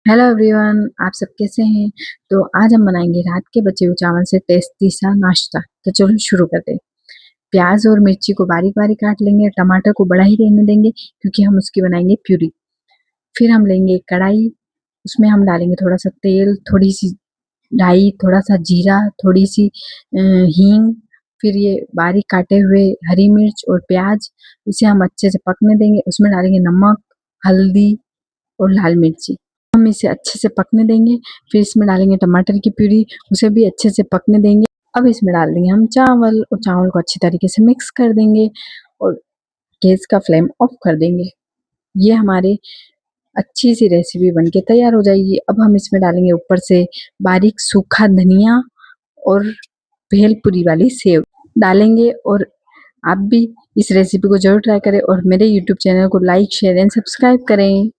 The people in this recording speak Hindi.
हेलो एवरीवन, आप सब कैसे हैं। तो आज हम बनाएंगे रात के बचे हुए चावल से टेस्टी सा नाश्ता। तो चलो शुरू करते हैं। प्याज और मिर्ची को बारीक बारीक काट लेंगे। टमाटर को बड़ा ही रहने देंगे क्योंकि हम उसकी बनाएंगे प्यूरी। फिर हम लेंगे एक कढ़ाई, उसमें हम डालेंगे थोड़ा सा तेल, थोड़ी सी राई, थोड़ा सा जीरा, थोड़ी सी हींग। फिर ये बारीक काटे हुए हरी मिर्च और प्याज, इसे हम अच्छे से पकने देंगे। उसमें डालेंगे नमक, हल्दी और लाल मिर्ची। हम इसे अच्छे से पकने देंगे। फिर इसमें डालेंगे टमाटर की प्यूरी, उसे भी अच्छे से पकने देंगे। अब इसमें डाल देंगे हम चावल और चावल को अच्छी तरीके से मिक्स कर देंगे और गैस का फ्लेम ऑफ कर देंगे। ये हमारी अच्छी सी रेसिपी बनके तैयार हो जाएगी। अब हम इसमें डालेंगे ऊपर से बारीक सूखा धनिया और भेलपुरी वाली सेव डालेंगे। और आप भी इस रेसिपी को जरूर ट्राई करें और मेरे यूट्यूब चैनल को लाइक, शेयर एंड सब्सक्राइब करें।